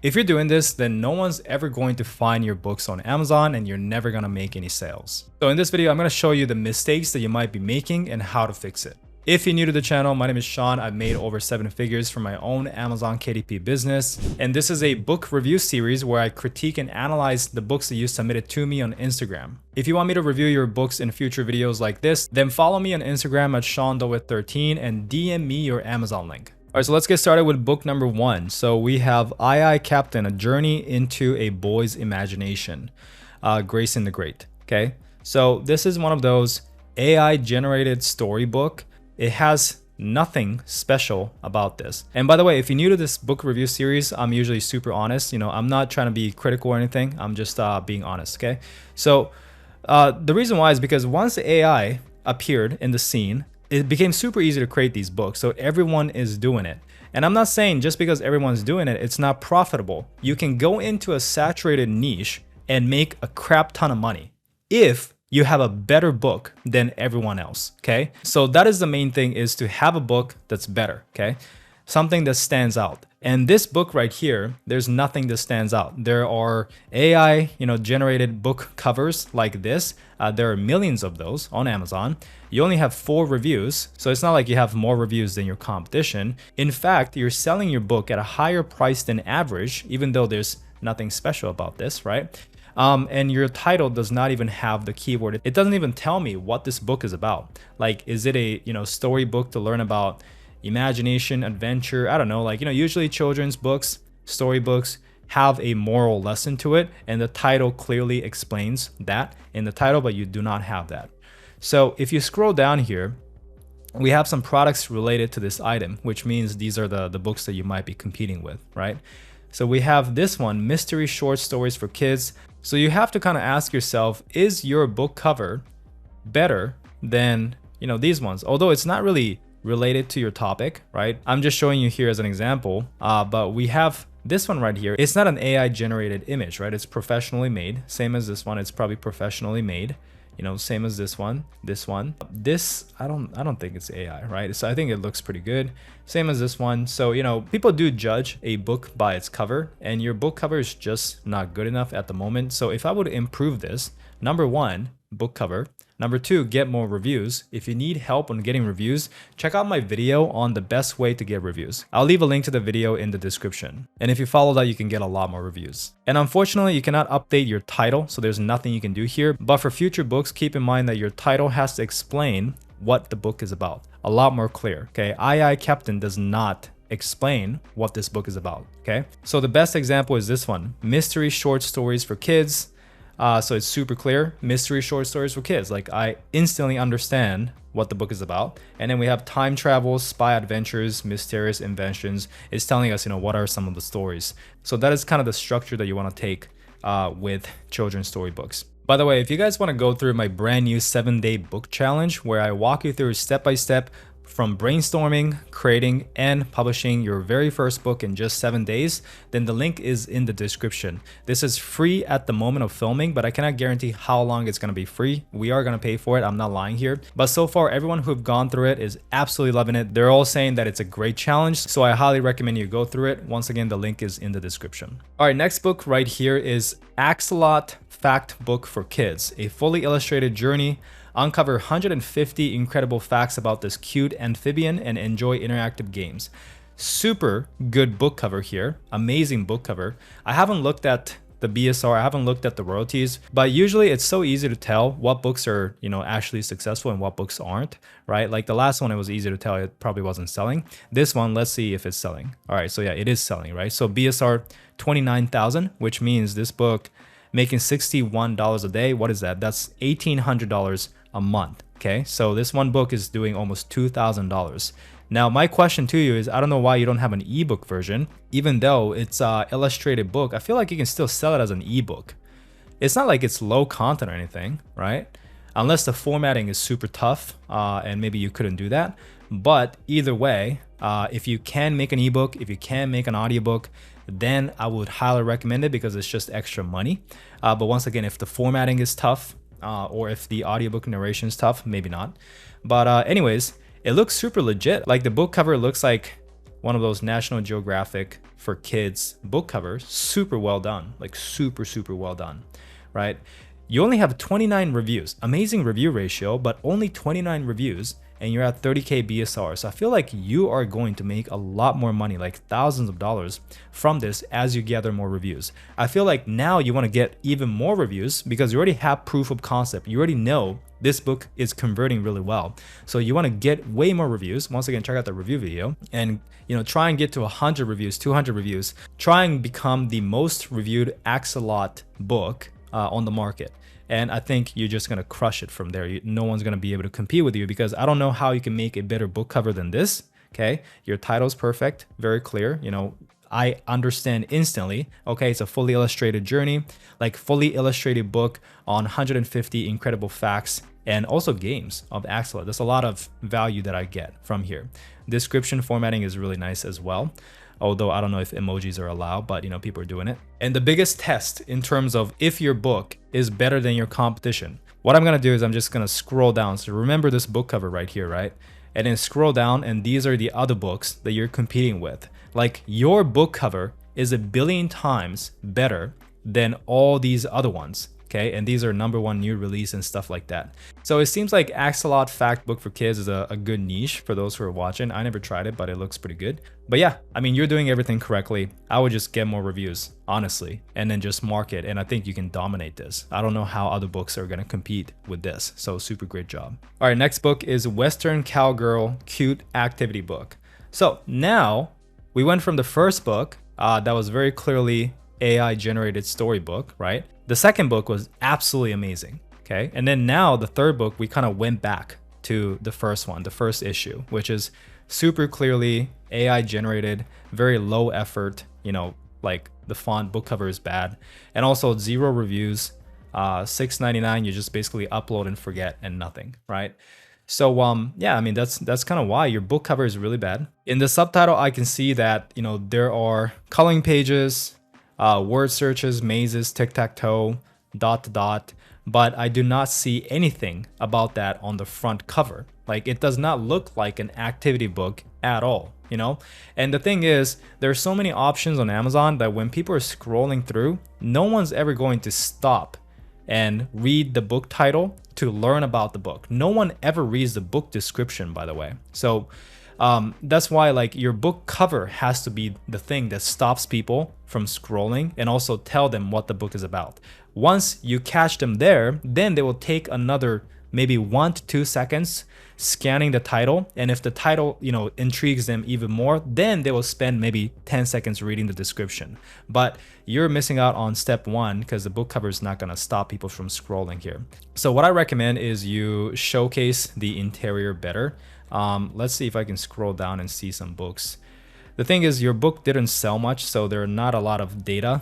If you're doing this, then no one's ever going to find your books on Amazon and you're never gonna make any sales. So in this video, I'm gonna show you the mistakes that you might be making and how to fix it. If you're new to the channel, my name is Sean. I've made over 7 figures from my own Amazon KDP business. And this is a book review series where I critique and analyze the books that you submitted to me on Instagram. If you want me to review your books in future videos like this, then follow me on Instagram at SeanDewitt13 and DM me your Amazon link. All right, so let's get started with book number 1. So we have I Captain, A Journey into a Boy's Imagination, Grayson the Great, okay? So this is one of those AI generated storybook. It has nothing special about this. And by the way, if you're new to this book review series, I'm usually super honest. You know, I'm not trying to be critical or anything. I'm just being honest, okay? So the reason why is because once the AI appeared in the scene, it became super easy to create these books. So everyone is doing it. And I'm not saying just because everyone's doing it, it's not profitable. You can go into a saturated niche and make a crap ton of money if you have a better book than everyone else, okay? So that is the main thing, is to have a book that's better, okay? Something that stands out. And this book right here, there's nothing that stands out. There are AI, generated book covers like this. There are millions of those on Amazon. You only have 4 reviews, so it's not like you have more reviews than your competition. In fact, you're selling your book at a higher price than average, even though there's nothing special about this, right? And your title does not even have the keyword. It doesn't even tell me what this book is about. Like, is it a storybook to learn about imagination, adventure? I don't know. Like, usually children's books, storybooks have a moral lesson to it, and the title clearly explains that in the title, but you do not have that. So if you scroll down here, we have some products related to this item, which means these are the books that you might be competing with, right? So we have this one, Mystery Short Stories for Kids. So you have to kind of ask yourself, is your book cover better than, these ones? Although it's not really related to your topic, right? I'm just showing you here as an example, but we have this one right here. It's not an AI generated image, right? It's professionally made. Same as this one, it's probably professionally made. Same as this one, this, I don't think it's AI, right? So I think it looks pretty good. Same as this one. So, people do judge a book by its cover, and your book cover is just not good enough at the moment. So if I would improve this, number 1, book cover. Number 2, get more reviews. If you need help on getting reviews, check out my video on the best way to get reviews. I'll leave a link to the video in the description. And if you follow that, you can get a lot more reviews. And unfortunately, you cannot update your title, so there's nothing you can do here. But for future books, keep in mind that your title has to explain what the book is about. A lot more clear, okay? I Captain does not explain what this book is about, okay? So the best example is this one, Mystery Short Stories for Kids. So it's super clear, mystery short stories for kids. Like, I instantly understand what the book is about. And then we have time travel, spy adventures, mysterious inventions. It's telling us, what are some of the stories. So that is kind of the structure that you want to take with children's storybooks. By the way, if you guys want to go through my brand new 7-day book challenge, where I walk you through step by step from brainstorming, creating, and publishing your very first book in just 7 days, then the link is in the description. This is free at the moment of filming, but I cannot guarantee how long it's going to be free. We are going to pay for it. I'm not lying here. But so far, everyone who've gone through it is absolutely loving it. They're all saying that it's a great challenge. So I highly recommend you go through it. Once again, the link is in the description. All right, next book right here is Axolot Fact Book for Kids, a fully illustrated journey. Uncover 150 incredible facts about this cute amphibian and enjoy interactive games. Super good book cover here. Amazing book cover. I haven't looked at the BSR, I haven't looked at the royalties, but usually it's so easy to tell what books are, actually successful and what books aren't, right? Like the last one, it was easy to tell it probably wasn't selling. This one, let's see if it's selling. All right, so yeah, it is selling, right? So BSR 29,000, which means this book making $61 a day. What is that? That's $1,800 a month. Okay, so this one book is doing almost $2,000. Now, my question to you is, I don't know why you don't have an ebook version. Even though it's an illustrated book, I feel like you can still sell it as an ebook. It's not like it's low content or anything, right? Unless the formatting is super tough and maybe you couldn't do that. But either way, if you can make an ebook, if you can make an audiobook, then I would highly recommend it because it's just extra money. But once again, if the formatting is tough, or if the audiobook narration is tough, maybe not. But anyways, it looks super legit. Like the book cover looks like one of those National Geographic for kids book covers. Super well done, like super well done, right? You only have 29 reviews, amazing review ratio, but only 29 reviews, and you're at 30K BSR. So I feel like you are going to make a lot more money, like thousands of dollars from this as you gather more reviews. I feel like now you want to get even more reviews because you already have proof of concept. You already know this book is converting really well. So you want to get way more reviews. Once again, check out the review video and try and get to 100 reviews, 200 reviews. Try and become the most reviewed Axolot book on the market. And I think you're just going to crush it from there. No one's going to be able to compete with you because I don't know how you can make a better book cover than this. Okay. Your title's perfect, very clear. I understand instantly. Okay. It's a fully illustrated journey, like fully illustrated book on 150 incredible facts and also games of Axolot. There's a lot of value that I get from here. Description formatting is really nice as well. Although I don't know if emojis are allowed, but people are doing it. And the biggest test in terms of if your book is better than your competition, what I'm gonna do is I'm just gonna scroll down. So remember this book cover right here, right? And then scroll down, and these are the other books that you're competing with. Like your book cover is 1 billion times better than all these other ones. Okay, and these are #1 new release and stuff like that. So it seems like Axolot Fact Book for Kids is a good niche for those who are watching. I never tried it, but it looks pretty good. But yeah, I mean, you're doing everything correctly. I would just get more reviews, honestly, and then just market. And I think you can dominate this. I don't know how other books are gonna compete with this. So super great job. All right, next book is Western Cowgirl Cute Activity Book. So now we went from the first book that was very clearly AI generated storybook, right? The second book was absolutely amazing, okay? And then now the third book, we kind of went back to the first one, the first issue, which is super clearly AI generated, very low effort, like the font book cover is bad. And also 0 reviews, $6.99, you just basically upload and forget and nothing, right? So yeah, I mean, that's kind of why your book cover is really bad. In the subtitle, I can see that, there are coloring pages, word searches, mazes, tic-tac-toe, dot, but I do not see anything about that on the front cover. Like it does not look like an activity book at all, And the thing is, there's so many options on Amazon that when people are scrolling through, no one's ever going to stop and read the book title to learn about the book. No one ever reads the book description, by the way. So that's why like your book cover has to be the thing that stops people from scrolling and also tell them what the book is about. Once you catch them there, then they will take another maybe 1 to 2 seconds scanning the title, and if the title intrigues them even more, then they will spend maybe 10 seconds reading the description. But you're missing out on step 1 because the book cover is not going to stop people from scrolling here. So what I recommend is you showcase the interior better. Let's see if I can scroll down and see some books. The thing is, your book didn't sell much, so there are not a lot of data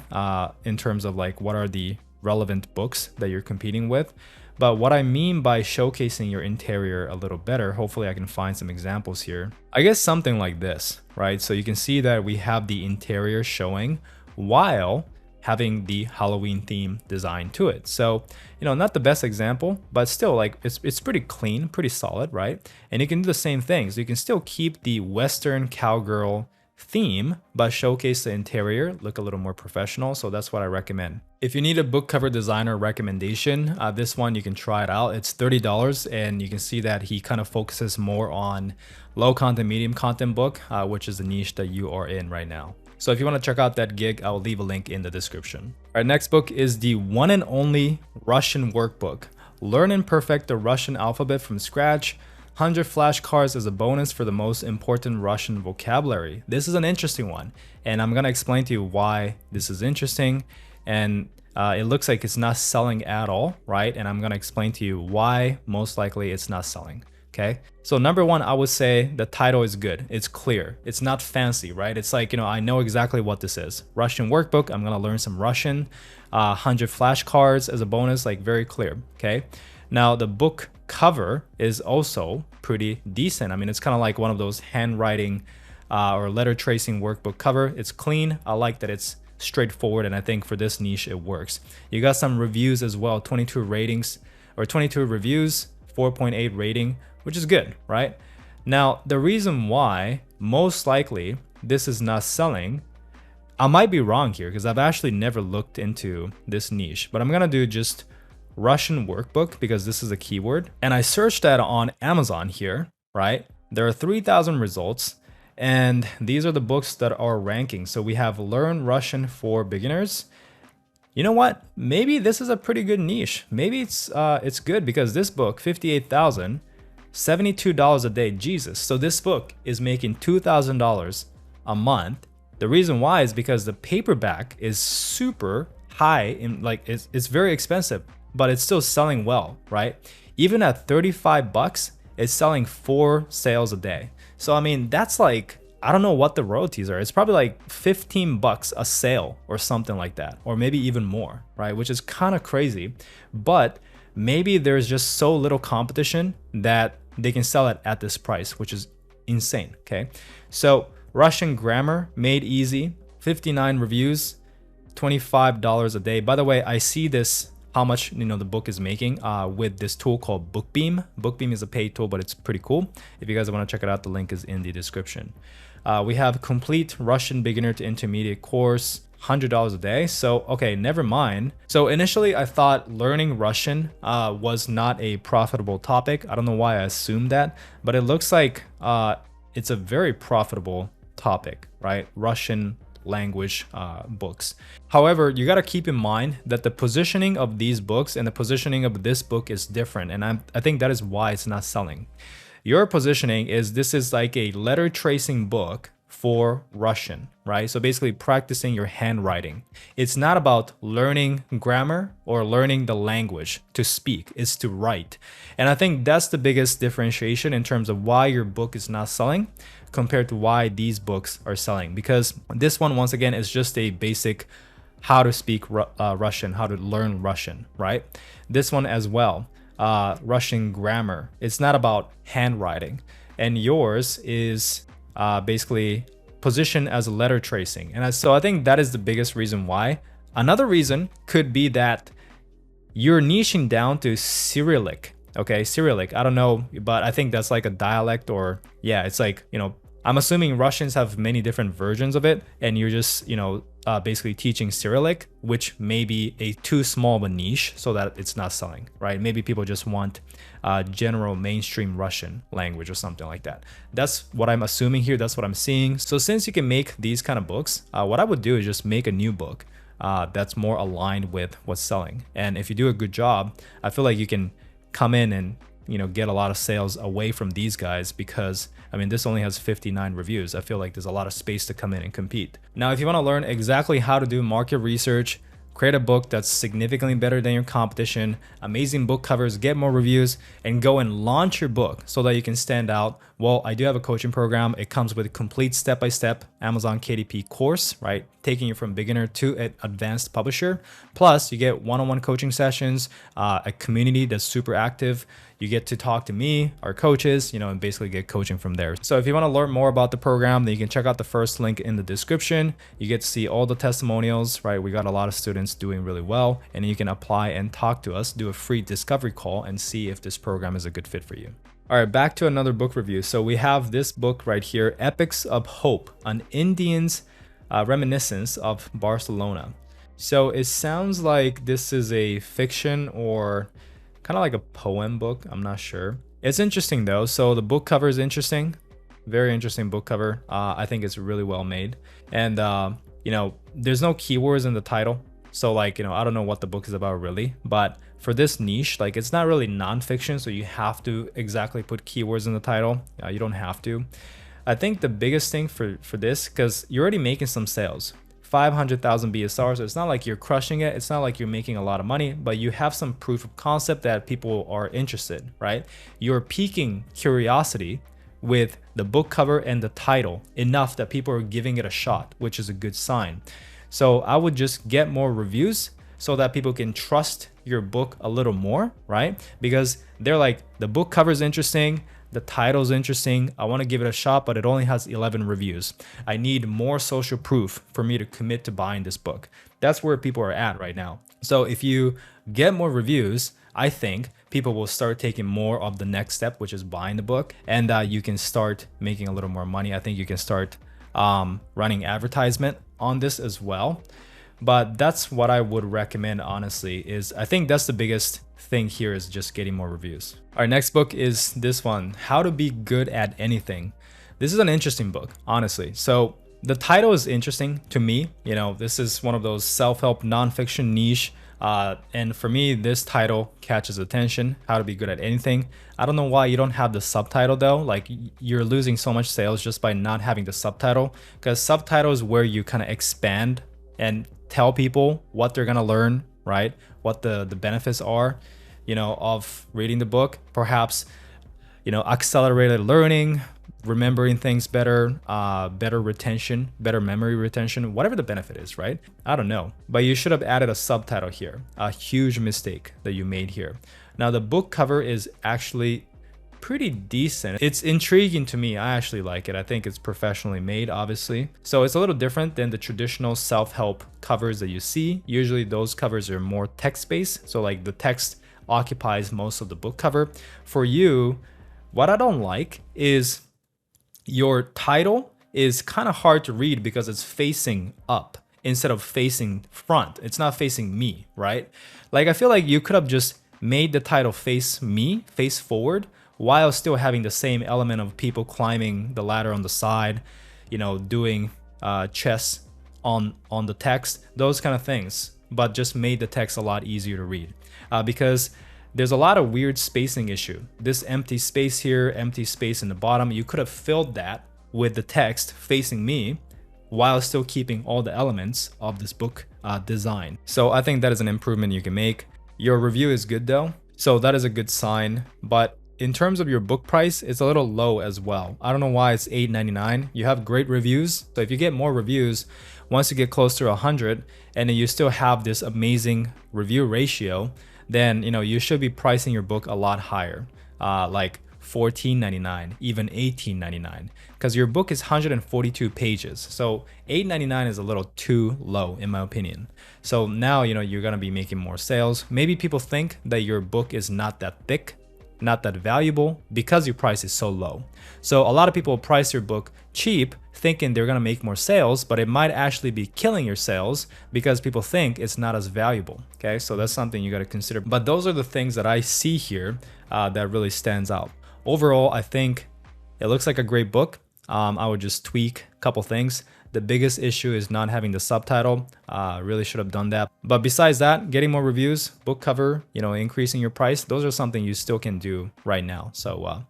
in terms of like what are the relevant books that you're competing with. But what I mean by showcasing your interior a little better, hopefully I can find some examples here. I guess something like this, right? So you can see that we have the interior showing while having the Halloween theme design to it. So, not the best example, but still like it's pretty clean, pretty solid, right? And you can do the same thing. So you can still keep the Western cowgirl theme, but showcase the interior, look a little more professional. So that's what I recommend. If you need a book cover designer recommendation, this one you can try it out. It's $30, and you can see that he kind of focuses more on low content, medium content book, which is the niche that you are in right now. So if you want to check out that gig, I'll leave a link in the description. Our next book is the one and only Russian workbook. Learn and perfect the Russian alphabet from scratch. 100 flashcards as a bonus for the most important Russian vocabulary. This is an interesting one, and I'm gonna explain to you why this is interesting. And it looks like it's not selling at all, right? And I'm gonna explain to you why most likely it's not selling. Okay, so #1, I would say the title is good. It's clear. It's not fancy, right? It's like, I know exactly what this is. Russian workbook. I'm gonna learn some Russian. 100 flashcards as a bonus, like very clear. Okay, now the book cover is also pretty decent. I mean, it's kind of like one of those handwriting or letter tracing workbook cover. It's clean. I like that it's straightforward, and I think for this niche it works. You got some reviews as well, 22 ratings or 22 reviews, 4.8 rating, which is good, right? Now, the reason why most likely this is not selling, I might be wrong here because I've actually never looked into this niche, but I'm gonna do just Russian workbook because this is a keyword. And I searched that on Amazon here, right? There are 3,000 results, and these are the books that are ranking. So we have Learn Russian for Beginners. You know what? Maybe this is a pretty good niche. Maybe it's good because this book, 58,000, $72 a day, Jesus. So this book is making $2,000 a month. The reason why is because the paperback is super high in like it's very expensive, but it's still selling well, right? Even at 35 bucks, it's selling 4 sales a day. So I mean, that's like, I don't know what the royalties are. It's probably like 15 bucks a sale or something like that, or maybe even more, right? Which is kind of crazy, but maybe there's just so little competition that they can sell it at this price, which is insane, okay? So Russian grammar made easy, 59 reviews, $25 a day. By the way, I see this, how much the book is making with this tool called Bookbeam. Bookbeam is a paid tool, but it's pretty cool. If you guys want to check it out, the link is in the description. We have complete Russian beginner to intermediate course, $100 a day. So, okay, never mind. So initially I thought learning Russian was not a profitable topic. I don't know why I assumed that, but it looks like it's a very profitable topic, right? Russian language books. However, you got to keep in mind that the positioning of these books and the positioning of this book is different. And I think that is why it's not selling. Your positioning is this is like a letter tracing book for Russian, right? So basically practicing your handwriting. It's not about learning grammar or learning the language to speak, it's to write. And I think that's the biggest differentiation in terms of why your book is not selling compared to why these books are selling. Because this one, once again, is just a basic how to speak Russian, how to learn Russian, right? This one as well, Russian grammar. It's not about handwriting. And yours is basically positioned as letter tracing. And so I think that is the biggest reason why. Another reason could be that you're niching down to Cyrillic. Okay, Cyrillic, I don't know, but I think that's like a dialect, or yeah, it's like, I'm assuming Russians have many different versions of it, and you're just, basically teaching Cyrillic, which may be a too small of a niche so that it's not selling, right? Maybe people just want general mainstream Russian language or something like that. That's what I'm assuming here. That's what I'm seeing. So since you can make these kind of books, what I would do is just make a new book that's more aligned with what's selling. And if you do a good job, I feel like you can come in and get a lot of sales away from these guys, because I mean, this only has 59 reviews. I feel like there's a lot of space to come in and compete. Now, if you want to learn exactly how to do market research, create a book that's significantly better than your competition, amazing book covers, get more reviews, and go and launch your book so that you can stand out, well, I do have a coaching program. It comes with a complete step-by-step Amazon KDP course, right? Taking you from beginner to an advanced publisher. Plus, you get one-on-one coaching sessions, a community that's super active. You get to talk to me, our coaches, and basically get coaching from there. So if you want to learn more about the program, then you can check out the first link in the description. You get to see all the testimonials, right? We got a lot of students doing really well, and you can apply and talk to us, do a free discovery call, and see if this program is a good fit for you. All right, back to another book review. So we have this book right here, Epics of Hope, an Indian's reminiscence of Barcelona. So it sounds like this is a fiction or kind of like a poem book. I'm not sure. It's interesting though. So the book cover is interesting. Very interesting book cover. I think it's really well made. And, there's no keywords in the title. So like, I don't know what the book is about really, but for this niche, like it's not really nonfiction. So you have to exactly put keywords in the title. You don't have to. I think the biggest thing for this, because you're already making some sales, 500,000 BSR. So it's not like you're crushing it. It's not like you're making a lot of money, but you have some proof of concept that people are interested, right? You're piquing curiosity with the book cover and the title enough that people are giving it a shot, which is a good sign. So I would just get more reviews so that people can trust your book a little more, right? Because they're like, the book cover is interesting, the title's interesting, I want to give it a shot, but it only has 11 reviews. I need more social proof for me to commit to buying this book. That's where people are at right now. So if you get more reviews, I think people will start taking more of the next step, which is buying the book, and you can start making a little more money. I think you can start running advertisement on this as well. But that's what I would recommend, honestly, is I think that's the biggest thing here is just getting more reviews. Our next book is this one, How to Be Good at Anything. This is an interesting book, honestly. So the title is interesting to me. You know, this is one of those self-help nonfiction niche. And for me, this title catches attention, How to Be Good at Anything. I don't know why you don't have the subtitle though. Like you're losing so much sales just by not having the subtitle, because subtitle is where you kind of expand and tell people what they're gonna learn, right? What the benefits are, you know, of reading the book. Perhaps, you know, accelerated learning, remembering things better, better retention, better memory retention, whatever the benefit is, right? I don't know, but you should have added a subtitle here. A huge mistake that you made here. Now the book cover is actually pretty decent. It's intriguing to me. I actually like it. I think it's professionally made, obviously. So it's a little different than the traditional self-help covers that you see. Usually those covers are more text-based. So like the text occupies most of the book cover. For you, what I don't like is your title is kind of hard to read because it's facing up instead of facing front. It's not facing me, right? Like I feel like you could have just made the title face me, face forward, while still having the same element of people climbing the ladder on the side, you know, doing chess on the text, those kind of things, but just made the text a lot easier to read because there's a lot of weird spacing issue. This empty space here, empty space in the bottom, you could have filled that with the text facing me while still keeping all the elements of this book design. So I think that is an improvement you can make. Your review is good though, so that is a good sign, but in terms of your book price, it's a little low as well. I don't know why it's $8.99. You have great reviews. So if you get more reviews, once you get close to 100 and then you still have this amazing review ratio, then you know you should be pricing your book a lot higher, like $14.99, even $18.99, because your book is 142 pages. So $8.99 is a little too low in my opinion. So now you know you're gonna be making more sales. Maybe people think that your book is not that thick, not that valuable because your price is so low. So a lot of people price your book cheap thinking they're gonna make more sales, but it might actually be killing your sales because people think it's not as valuable. Okay, so that's something you gotta consider. But those are the things that I see here that really stands out. Overall, I think it looks like a great book. I would just tweak a couple things. The biggest issue is not having the subtitle. Really should have done that. But besides that, getting more reviews, book cover, you know, increasing your price, those are something you still can do right now. So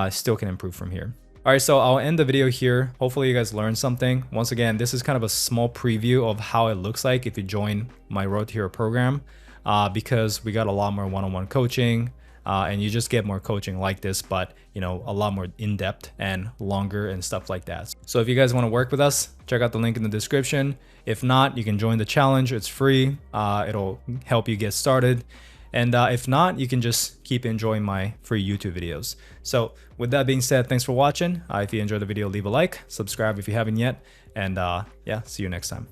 still can improve from here. All right, so I'll end the video here. Hopefully you guys learned something. Once again, this is kind of a small preview of how it looks like if you join my Road to Hero program, because we got a lot more one-on-one coaching, and you just get more coaching like this, but you know, a lot more in-depth and longer and stuff like that. So if you guys want to work with us, check out the link in the description. If not, you can join the challenge. It's free. It'll help you get started. And if not, you can just keep enjoying my free YouTube videos. So with that being said, thanks for watching. If you enjoyed the video, leave a like, subscribe if you haven't yet, and yeah, see you next time.